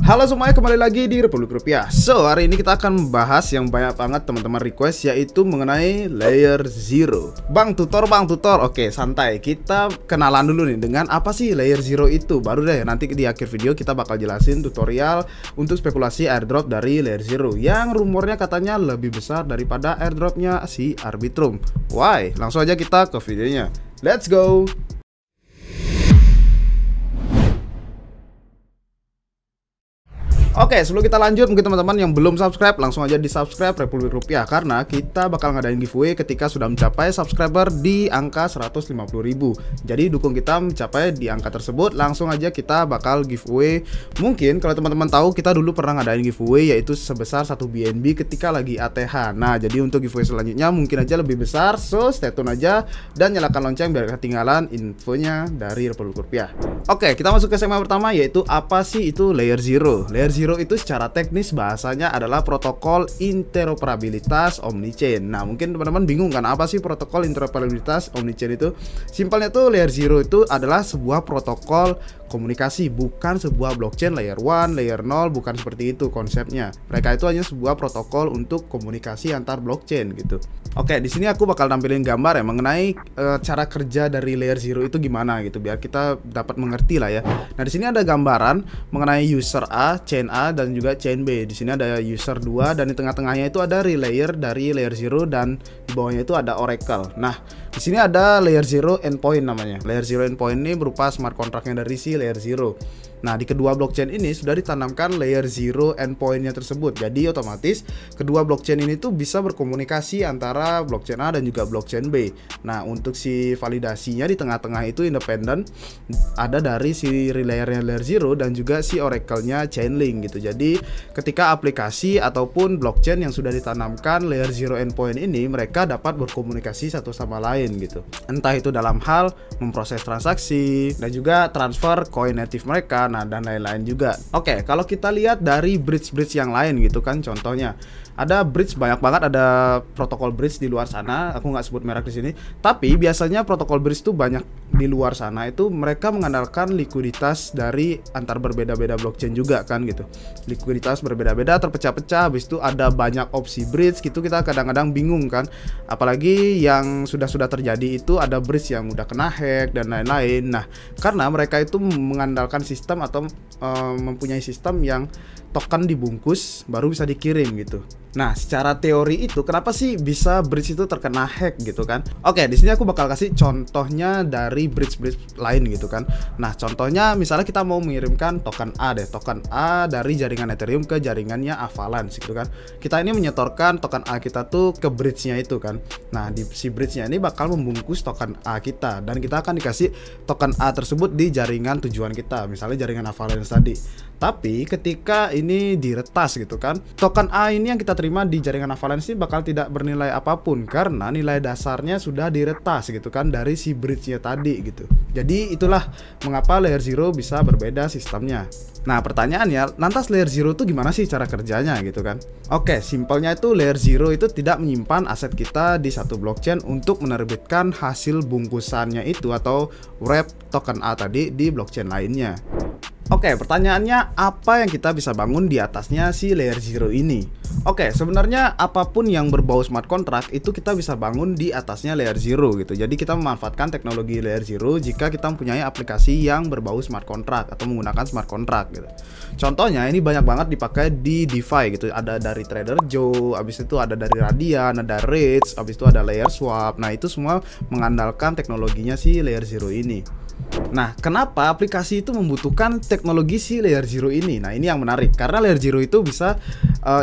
Halo semuanya, kembali lagi di Republik Rupiah. So, hari ini kita akan membahas yang banyak banget teman-teman request, yaitu mengenai layer zero. Bang tutor. Oke, santai. Kita kenalan dulu nih dengan apa sih layer zero itu. Baru deh nanti di akhir video kita bakal jelasin tutorial untuk spekulasi airdrop dari layer zero yang rumornya katanya lebih besar daripada airdropnya si Arbitrum. Why? Langsung aja kita ke videonya. Let's go. Oke, sebelum kita lanjut, mungkin teman-teman yang belum subscribe langsung aja di subscribe Republik Rupiah, karena kita bakal ngadain giveaway ketika sudah mencapai subscriber di angka 150.000. Jadi dukung kita mencapai di angka tersebut, langsung aja kita bakal giveaway. Mungkin kalau teman-teman tahu, kita dulu pernah ngadain giveaway yaitu sebesar 1 BNB ketika lagi ATH. Nah, jadi untuk giveaway selanjutnya mungkin aja lebih besar, so stay tune aja dan nyalakan lonceng biar ketinggalan infonya dari Republik Rupiah. Oke, kita masuk ke segmen pertama, yaitu apa sih itu layer zero. Layer zero itu secara teknis bahasanya adalah protokol interoperabilitas omnichain. Nah, mungkin teman-teman bingung kan apa sih protokol interoperabilitas omnichain itu? Simpelnya tuh layer zero itu adalah sebuah protokol komunikasi, bukan sebuah blockchain layer 1, layer 0, bukan seperti itu konsepnya. Mereka itu hanya sebuah protokol untuk komunikasi antar blockchain gitu. Oke, di sini aku bakal tampilin gambar ya mengenai cara kerja dari layer zero itu gimana gitu, biar kita dapat mengerti lah ya. Nah, di sini ada gambaran mengenai user A, chain A dan juga chain B. Di sini ada user 2 dan di tengah-tengahnya itu ada relayer dari layer zero dan di bawahnya itu ada oracle. Nah, di sini ada layer zero endpoint namanya. Layer zero endpoint ini berupa smart contract-nya dari si layer zero. Nah, di kedua blockchain ini sudah ditanamkan layer zero endpoint-nya tersebut. Jadi otomatis kedua blockchain ini tuh bisa berkomunikasi antara blockchain A dan juga blockchain B. Nah, untuk si validasinya di tengah-tengah itu independen, ada dari si relayer-nya layer zero dan juga si oracle-nya Chainlink gitu. Jadi ketika aplikasi ataupun blockchain yang sudah ditanamkan layer zero endpoint ini, mereka dapat berkomunikasi satu sama lain gitu. Entah itu dalam hal memproses transaksi dan juga transfer coin native mereka, nah dan lain-lain juga. Oke, kalau kita lihat dari bridge-bridge yang lain gitu kan, contohnya ada bridge banyak banget, ada protokol bridge di luar sana. Aku nggak sebut merek di sini, tapi biasanya protokol bridge tuh banyak di luar sana itu mereka mengandalkan likuiditas dari antar berbeda-beda blockchain juga kan gitu. Likuiditas berbeda-beda, terpecah-pecah, habis itu ada banyak opsi bridge gitu. Kita kadang-kadang bingung kan, apalagi yang sudah terjadi itu ada bridge yang udah kena hack dan lain-lain. Nah, karena mereka itu mengandalkan sistem atau mempunyai sistem yang token dibungkus baru bisa dikirim gitu. Nah, secara teori itu kenapa sih bisa bridge itu terkena hack gitu kan? Oke, di sini aku bakal kasih contohnya dari bridge lain gitu kan. Nah, contohnya misalnya kita mau mengirimkan token A deh, token A dari jaringan Ethereum ke jaringannya Avalanche gitu kan. Kita ini menyetorkan token A kita tuh ke bridge-nya itu kan. Nah, di si bridge-nya ini bakal membungkus token A kita dan kita akan dikasih token A tersebut di jaringan tujuan kita, misalnya jaringan Avalanche tadi. Tapi ketika ini diretas gitu kan, token A ini yang kita terima di jaringan Avalanche ini bakal tidak bernilai apapun karena nilai dasarnya sudah diretas gitu kan dari si bridge-nya tadi gitu. Jadi itulah mengapa layer zero bisa berbeda sistemnya. Nah, pertanyaannya, lantas layer zero itu gimana sih cara kerjanya gitu kan? Oke, simpelnya itu layer zero itu tidak menyimpan aset kita di satu blockchain untuk menerbitkan hasil bungkusannya itu atau wrap token A tadi di blockchain lainnya. Oke, pertanyaannya apa yang kita bisa bangun di atasnya si layer zero ini? Oke, sebenarnya apapun yang berbau smart contract itu kita bisa bangun di atasnya layer zero gitu. Jadi kita memanfaatkan teknologi layer zero jika kita mempunyai aplikasi yang berbau smart contract atau menggunakan smart contract gitu. Contohnya ini banyak banget dipakai di DeFi gitu. Ada dari Trader Joe, habis itu ada dari Radian, ada Rich, habis itu ada Layer Swap. Nah, itu semua mengandalkan teknologinya si layer zero ini. Nah, kenapa aplikasi itu membutuhkan teknologi si layer zero ini? Nah, ini yang menarik karena layer zero itu bisa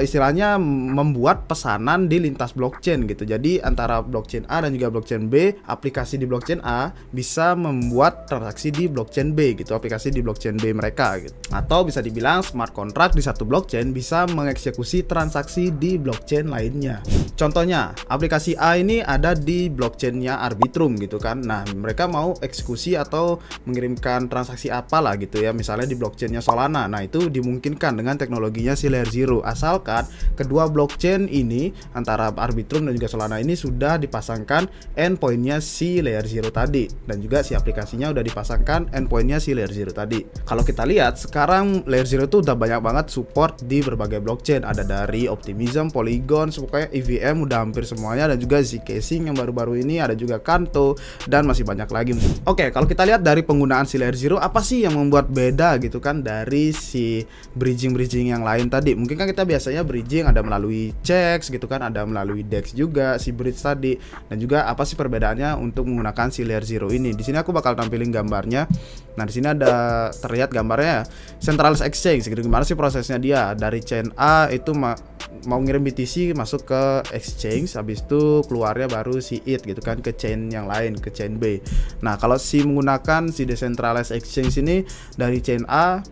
istilahnya membuat pesanan di lintas blockchain gitu. Jadi antara blockchain A dan juga blockchain B, aplikasi di blockchain A bisa membuat transaksi di blockchain B gitu, aplikasi di blockchain B mereka gitu. Atau bisa dibilang smart contract di satu blockchain bisa mengeksekusi transaksi di blockchain lainnya. Contohnya, aplikasi A ini ada di blockchainnya Arbitrum gitu kan. Nah, mereka mau eksekusi atau atau mengirimkan transaksi apalah gitu ya, misalnya di blockchainnya Solana. Nah itu dimungkinkan dengan teknologinya si Layer Zero, asalkan kedua blockchain ini antara Arbitrum dan juga Solana ini sudah dipasangkan endpointnya si Layer Zero tadi, dan juga si aplikasinya udah dipasangkan endpointnya si Layer Zero tadi. Kalau kita lihat sekarang Layer Zero tuh udah banyak banget support di berbagai blockchain, ada dari Optimism, Polygon, pokoknya EVM udah hampir semuanya, dan juga Zcaching yang baru-baru ini, ada juga Kanto, dan masih banyak lagi. Oke, kalau kita lihat dari penggunaan si Layer Zero, apa sih yang membuat beda gitu kan dari si bridging yang lain tadi? Mungkin kan kita biasanya bridging ada melalui checks gitu kan, ada melalui DEX juga si bridge tadi, dan juga apa sih perbedaannya untuk menggunakan si Layer Zero ini? Di sini aku bakal tampilin gambarnya. Nah, di sini ada terlihat gambarnya centralized exchange gitu. Gimana sih prosesnya dia? Dari chain A itu mau ngirim BTC masuk ke exchange, habis itu keluarnya baru si ETH gitu kan ke chain yang lain, ke chain B. Nah, kalau si menggunakan si decentralized exchange ini dari chain A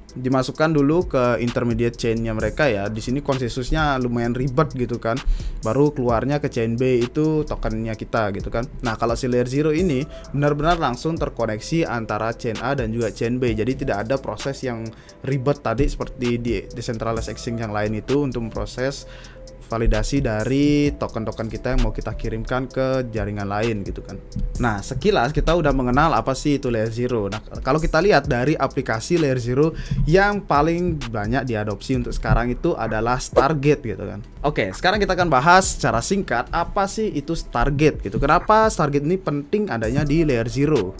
dimasukkan dulu ke intermediate chainnya mereka ya. Di sini konsensusnya lumayan ribet gitu kan. Baru keluarnya ke chain B itu tokennya kita gitu kan. Nah, kalau si Layer Zero ini benar-benar langsung terkoneksi antara chain A dan juga chain B. Jadi tidak ada proses yang ribet tadi seperti di decentralized exchange yang lain itu untuk memproses validasi dari token-token kita yang mau kita kirimkan ke jaringan lain gitu kan. Nah, sekilas kita udah mengenal apa sih itu Layer Zero. Nah, kalau kita lihat dari aplikasi Layer Zero yang paling banyak diadopsi untuk sekarang itu adalah Stargate gitu kan. Oke, sekarang kita akan bahas secara singkat apa sih itu Stargate gitu. Kenapa Stargate ini penting adanya di Layer Zero?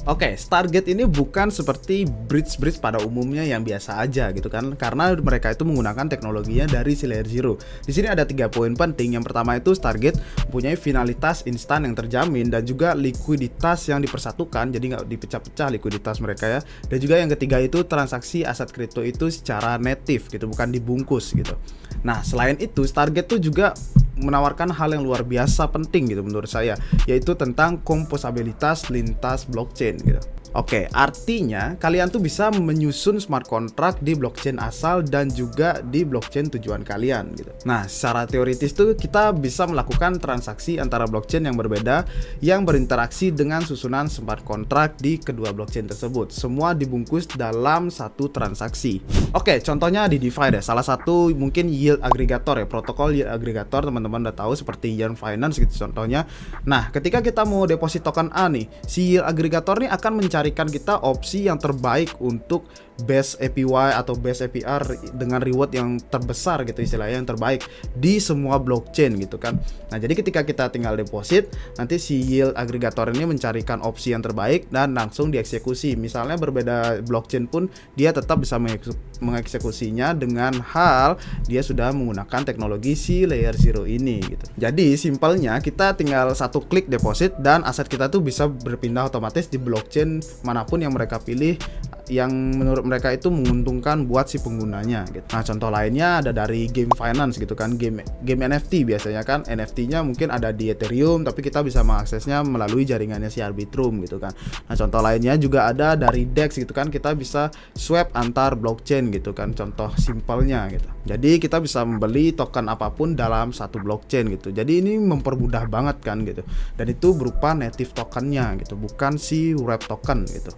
Oke, Stargate ini bukan seperti bridge pada umumnya yang biasa aja gitu kan, karena mereka itu menggunakan teknologinya dari si Layer Zero. Di sini ada 3 poin penting. Yang pertama itu Stargate mempunyai finalitas instan yang terjamin dan juga likuiditas yang dipersatukan, jadi nggak dipecah-pecah likuiditas mereka ya. Dan juga yang ketiga itu transaksi aset kripto itu secara native gitu, bukan dibungkus gitu. Nah, selain itu Stargate tuh juga menawarkan hal yang luar biasa penting gitu menurut saya, yaitu tentang komposabilitas lintas blockchain gitu. Oke, artinya kalian tuh bisa menyusun smart contract di blockchain asal dan juga di blockchain tujuan kalian gitu. Nah, secara teoritis tuh kita bisa melakukan transaksi antara blockchain yang berbeda yang berinteraksi dengan susunan smart contract di kedua blockchain tersebut. Semua dibungkus dalam satu transaksi. Oke, contohnya di DeFi deh. Salah satu mungkin yield aggregator ya, protokol yield aggregator teman-teman udah tahu seperti Yearn Finance gitu contohnya. Nah, ketika kita mau deposit token A nih, si yield aggregator nih akan mencarikan kita opsi yang terbaik untuk best APY atau best APR dengan reward yang terbesar gitu, istilahnya yang terbaik di semua blockchain gitu kan. Nah, jadi ketika kita tinggal deposit, nanti si yield aggregator ini mencarikan opsi yang terbaik dan langsung dieksekusi. Misalnya berbeda blockchain pun dia tetap bisa mengeksekusinya dengan hal dia sudah menggunakan teknologi si Layer Zero ini gitu. Jadi simpelnya kita tinggal satu klik deposit dan aset kita tuh bisa berpindah otomatis di blockchain manapun yang mereka pilih yang menurut mereka itu menguntungkan buat si penggunanya gitu. Nah, contoh lainnya ada dari game finance gitu kan, game NFT biasanya kan, NFT-nya mungkin ada di Ethereum tapi kita bisa mengaksesnya melalui jaringannya si Arbitrum gitu kan. Nah, contoh lainnya juga ada dari DEX gitu kan, kita bisa swap antar blockchain gitu kan, contoh simpelnya gitu. Jadi kita bisa membeli token apapun dalam satu blockchain gitu. Jadi ini mempermudah banget kan gitu. Dan itu berupa native tokennya gitu, bukan si wrap token gitu.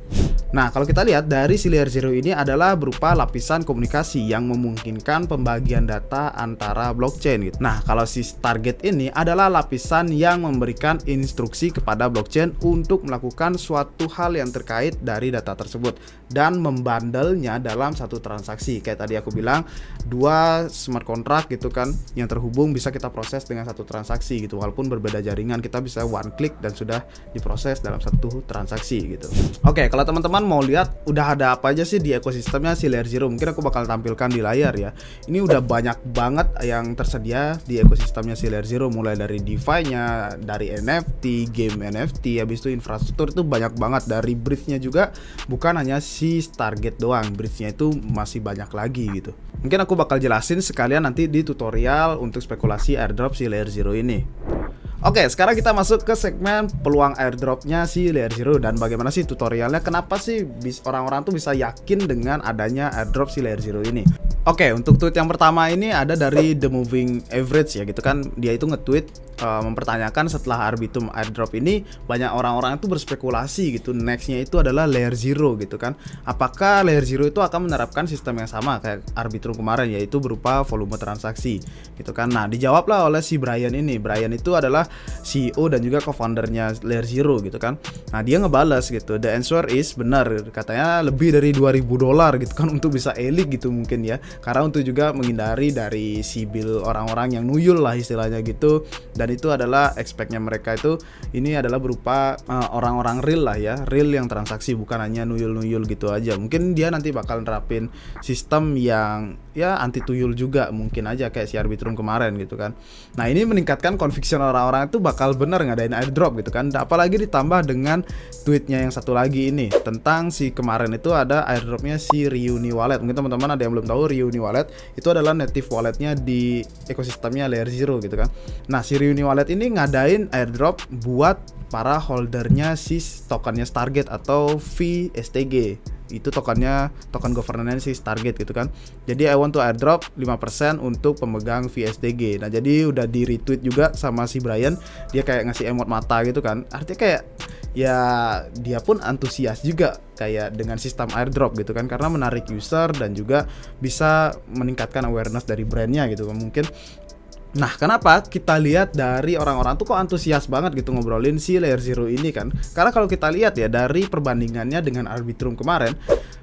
Nah, kalau kita lihat dari si Layer Zero ini adalah berupa lapisan komunikasi yang memungkinkan pembagian data antara blockchain gitu. Nah, kalau si Stargate ini adalah lapisan yang memberikan instruksi kepada blockchain untuk melakukan suatu hal yang terkait dari data tersebut dan membandelnya dalam satu transaksi. Kayak tadi aku bilang, 2 smart contract gitu kan yang terhubung bisa kita proses dengan satu transaksi gitu. Walaupun berbeda jaringan, kita bisa one click dan sudah diproses dalam satu transaksi gitu. Oke, kalau teman-teman mau lihat udah ada apa aja sih di ekosistemnya si Layer Zero, mungkin aku bakal tampilkan di layar ya. Ini udah banyak banget yang tersedia di ekosistemnya si Layer Zero, mulai dari DeFi-nya, dari NFT, game NFT, habis itu infrastruktur itu banyak banget. Dari bridge-nya juga bukan hanya si Stargate doang, bridge-nya itu masih banyak lagi gitu. Mungkin aku bakal jelasin sekalian nanti di tutorial untuk spekulasi airdrop si Layer Zero ini. Oke, sekarang kita masuk ke segmen peluang airdropnya si Layer Zero dan bagaimana sih tutorialnya, kenapa sih orang-orang tuh bisa yakin dengan adanya airdrop si Layer Zero ini. Oke, untuk tweet yang pertama ini ada dari The Moving Average ya gitu kan. Dia itu nge-tweet mempertanyakan setelah Arbitrum airdrop ini banyak orang-orang itu berspekulasi gitu. Nextnya itu adalah Layer Zero gitu kan. Apakah Layer Zero itu akan menerapkan sistem yang sama kayak Arbitrum kemarin, yaitu berupa volume transaksi gitu kan. Nah, dijawablah oleh si Brian ini. Brian itu adalah CEO dan juga co-foundernya Layer Zero gitu kan. Nah, dia ngebales gitu. The answer is benar, katanya lebih dari $2.000 gitu kan untuk bisa elik gitu mungkin ya. Karena untuk juga menghindari dari sibil orang-orang yang nuyul lah istilahnya gitu. Dan itu adalah expect-nya mereka itu ini adalah berupa orang-orang real lah ya, real yang transaksi, bukan hanya nuyul-nuyul gitu aja. Mungkin dia nanti bakal nerapin sistem yang ya anti tuyul juga mungkin aja kayak si Arbitrum kemarin gitu kan. Nah, ini meningkatkan conviction orang-orang itu bakal bener ngadain airdrop gitu kan. Apalagi ditambah dengan tweetnya yang satu lagi ini tentang si kemarin itu ada airdropnya si Reuni Wallet. Mungkin teman-teman ada yang belum tahu, Reuni Wallet itu adalah native walletnya di ekosistemnya Layer Zero gitu kan. Nah, si Reuni Wallet ini ngadain airdrop buat para holdernya si tokennya Stargate atau VSTG. Itu token governance si Stargate gitu kan. Jadi I want to airdrop 5% untuk pemegang VSTG. Nah, jadi udah di retweet juga sama si Brian. Dia kayak ngasih emot mata gitu kan. Artinya kayak ya dia pun antusias juga kayak dengan sistem airdrop gitu kan, karena menarik user dan juga bisa meningkatkan awareness dari brandnya gitu kan mungkin. Nah, kenapa kita lihat dari orang-orang tuh kok antusias banget gitu ngobrolin si Layer Zero ini kan? Karena kalau kita lihat ya dari perbandingannya dengan Arbitrum kemarin,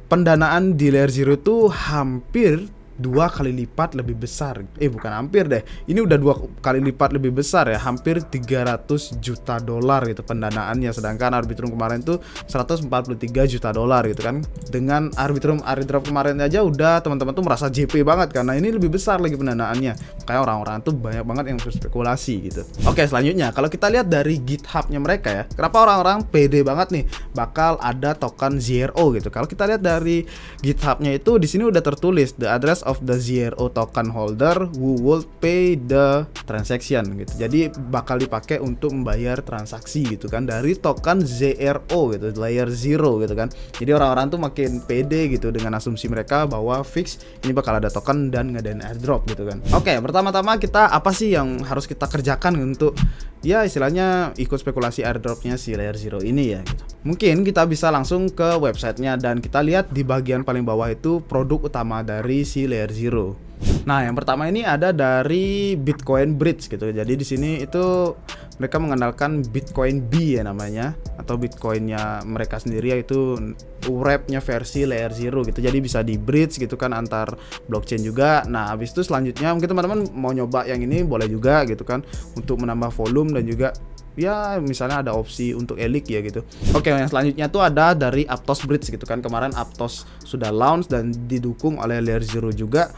pendanaan di Layer Zero tuh hampir 2 kali lipat lebih besar. Bukan hampir deh. Ini udah 2 kali lipat lebih besar ya, hampir $300 juta gitu pendanaannya, sedangkan Arbitrum kemarin tuh $143 juta gitu kan. Dengan Arbitrum airdrop kemarin aja udah teman-teman tuh merasa JP banget karena ini lebih besar lagi pendanaannya. Kayak orang-orang tuh banyak banget yang berspekulasi gitu. Oke, selanjutnya kalau kita lihat dari GitHub-nya mereka ya, kenapa orang-orang pede banget nih bakal ada token ZRO gitu. Kalau kita lihat dari GitHub-nya itu di sini udah tertulis the address of the ZRO token holder who will pay the transaction gitu. Jadi bakal dipakai untuk membayar transaksi gitu kan dari token ZRO gitu, Layer Zero gitu kan. Jadi orang-orang tuh makin pede gitu dengan asumsi mereka bahwa fix ini bakal ada token dan ngadain airdrop gitu kan. Oke, pertama-tama kita apa sih yang harus kita kerjakan untuk ya istilahnya ikut spekulasi airdropnya si Layer Zero ini ya gitu. Mungkin kita bisa langsung ke websitenya dan kita lihat di bagian paling bawah itu produk utama dari si Layer Zero. Nah, yang pertama ini ada dari Bitcoin Bridge gitu. Jadi di sini itu mereka mengandalkan Bitcoin B ya namanya, atau Bitcoinnya mereka sendiri, yaitu wrapnya versi Layer Zero gitu. Jadi bisa di bridge gitu kan antar blockchain juga. Nah, habis itu selanjutnya mungkin teman-teman mau nyoba yang ini boleh juga gitu kan untuk menambah volume dan juga ya misalnya ada opsi untuk elik ya gitu. Oke, yang selanjutnya tuh ada dari Aptos Bridge gitu kan. Kemarin Aptos sudah launch dan didukung oleh Layer Zero juga.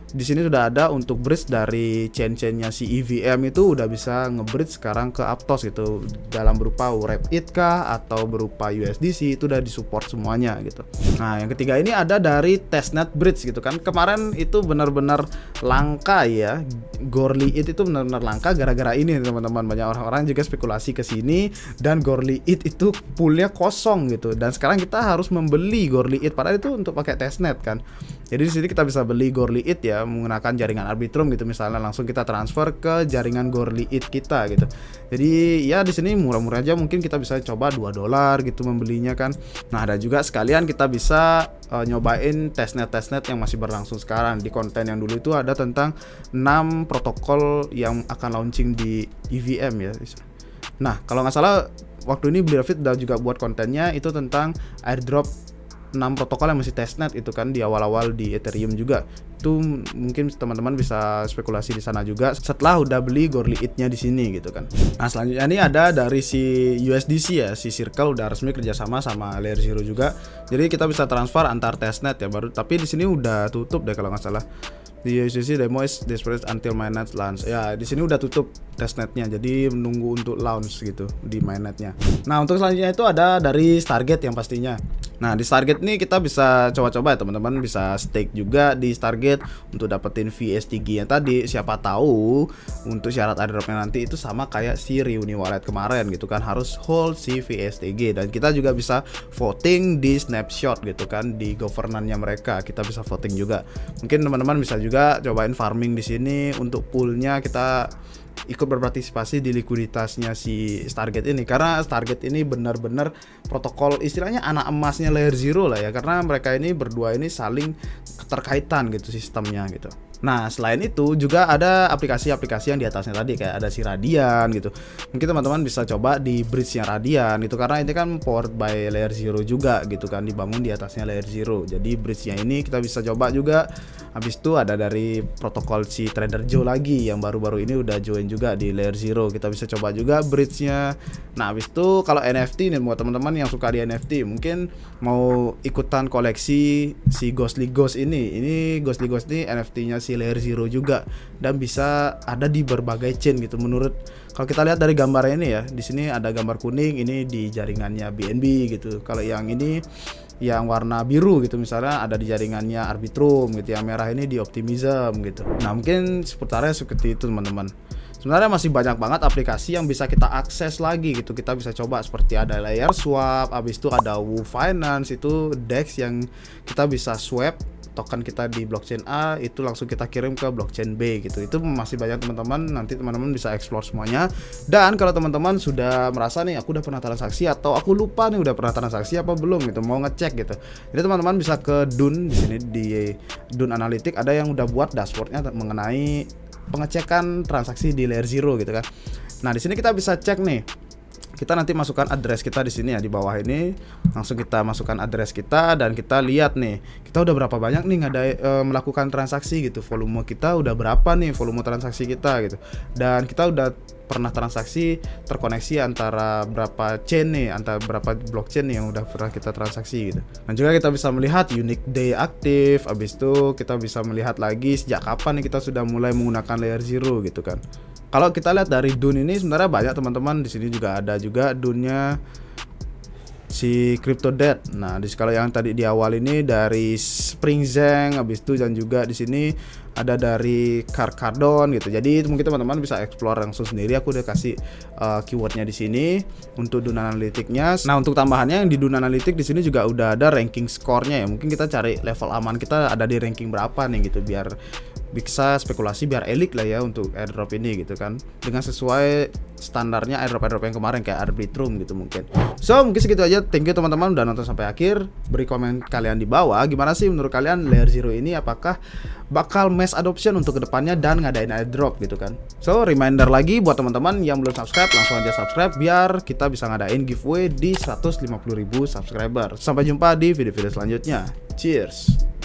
Di sini sudah ada untuk bridge dari chain-chainnya si EVM itu udah bisa nge-bridge sekarang ke Aptos gitu, dalam berupa wrap it kah atau berupa USDC, itu udah disupport semuanya gitu. Nah, yang ketiga ini ada dari Testnet Bridge gitu kan. Kemarin itu benar-benar langka ya, Gorly It itu benar-benar langka gara-gara ini teman-teman. Banyak orang-orang juga spekulasi ke sini dan Gorly It itu poolnya kosong gitu. Dan sekarang kita harus membeli Gorly It padahal itu untuk pakai testnet kan. Jadi di sini kita bisa beli Gorly It ya menggunakan jaringan Arbitrum gitu, misalnya langsung kita transfer ke jaringan Gorly It kita gitu. Jadi ya di sini murah-murah aja, mungkin kita bisa coba $2 gitu membelinya kan. Nah, ada juga sekalian kita bisa nyobain testnet yang masih berlangsung sekarang. Di konten yang dulu itu ada tentang 6 protokol yang akan launching di EVM ya. Nah, kalau nggak salah waktu ini Bli David udah juga buat kontennya itu tentang airdrop 6 protokol yang masih testnet itu kan di awal-awal di Ethereum juga. Itu mungkin teman-teman bisa spekulasi di sana juga setelah udah beli Gorly It-nya di sini gitu kan. Nah, selanjutnya ini ada dari si USDC ya, si Circle udah resmi kerjasama sama Layer Zero juga. Jadi kita bisa transfer antar testnet ya baru. Tapi di sini udah tutup deh kalau nggak salah. Di USDC demo is desperate until mainnet launch. Ya, di sini udah tutup testnetnya, jadi menunggu untuk launch gitu di mainnetnya. Nah, untuk selanjutnya itu ada dari Stargate yang pastinya. Nah, di Stargate nih kita bisa coba-coba ya teman-teman, bisa stake juga di Stargate untuk dapetin VSTG yang tadi. Siapa tahu untuk syarat airdropnya nanti itu sama kayak si Reuni Wallet kemarin gitu kan, harus hold si VSTG. Dan kita juga bisa voting di snapshot gitu kan, di governance-nya mereka kita bisa voting juga. Mungkin teman-teman bisa juga cobain farming di sini untuk poolnya, kita ikut berpartisipasi di likuiditasnya si Stargate ini, karena Stargate ini benar-benar protokol istilahnya anak emasnya Layer Zero lah ya, karena mereka ini berdua ini saling keterkaitan gitu sistemnya gitu. Nah, selain itu juga ada aplikasi-aplikasi yang di atasnya tadi, kayak ada si Radian gitu. Mungkin teman-teman bisa coba di bridge-nya Radian itu, karena ini kan powered by Layer Zero juga gitu kan, dibangun di atasnya Layer Zero. Jadi bridge-nya ini kita bisa coba juga. Habis itu ada dari protokol si Trader Joe lagi yang baru-baru ini udah join juga di Layer Zero. Kita bisa coba juga bridge-nya. Nah, habis itu kalau NFT nih buat teman-teman yang suka di NFT, mungkin mau ikutan koleksi si Ghostly Ghost ini. Ini Ghostly Ghost ini NFT-nya si Layer Zero juga, dan bisa ada di berbagai chain gitu. Menurut kalau kita lihat dari gambarnya ini ya, di sini ada gambar kuning, ini di jaringannya BNB gitu. Kalau yang ini yang warna biru gitu misalnya ada di jaringannya Arbitrum gitu, yang merah ini di Optimism gitu. Nah, mungkin seputarnya seperti itu teman-teman. Sebenarnya masih banyak banget aplikasi yang bisa kita akses lagi gitu. Kita bisa coba seperti ada Layer Swap, habis itu ada Wu Finance, itu DEX yang kita bisa swap token kita di blockchain A itu langsung kita kirim ke blockchain B gitu. Itu masih banyak teman-teman, nanti teman-teman bisa explore semuanya. Dan kalau teman-teman sudah merasa nih aku udah pernah transaksi atau aku lupa nih udah pernah transaksi apa belum gitu, mau ngecek gitu, jadi teman-teman bisa ke Dun. Di sini di Dun Analytics ada yang udah buat dashboardnya mengenai pengecekan transaksi di Layer Zero gitu kan. Nah, di sini kita bisa cek nih. Kita nanti masukkan address kita di sini ya, di bawah ini langsung kita masukkan address kita, dan kita lihat nih kita udah berapa banyak nih melakukan transaksi gitu, volume kita udah berapa nih, volume transaksi kita gitu, dan kita udah pernah transaksi terkoneksi antara berapa chain nih, antara berapa blockchain nih yang udah pernah kita transaksi gitu. Dan juga kita bisa melihat unique day aktif, habis itu kita bisa melihat lagi sejak kapan nih kita sudah mulai menggunakan Layer Zero gitu kan. Kalau kita lihat dari Dun ini sebenarnya banyak teman-teman, di sini juga ada juga Dunnya si CryptoDebt. Nah, kalau yang tadi di awal ini dari Spring Zeng, habis itu dan juga di sini ada dari Cardon gitu. Jadi itu mungkin teman-teman bisa explore langsung sendiri. Aku udah kasih keywordnya di sini untuk Dun Analytics-nya. Nah, untuk tambahannya yang di Dun Analytics di sini juga udah ada ranking score-nya ya. Mungkin kita cari level aman kita ada di ranking berapa nih gitu, biar bisa spekulasi, biar elik lah ya untuk airdrop ini gitu kan, dengan sesuai standarnya airdrop yang kemarin kayak Arbitrum gitu mungkin. So, mungkin segitu aja. Thank you teman-teman udah nonton sampai akhir. Beri komen kalian di bawah, gimana sih menurut kalian Layer Zero ini, apakah bakal mass adoption untuk kedepannya dan ngadain airdrop gitu kan. So, reminder lagi buat teman-teman yang belum subscribe, langsung aja subscribe biar kita bisa ngadain giveaway di 150.000 subscriber. Sampai jumpa di video-video selanjutnya. Cheers.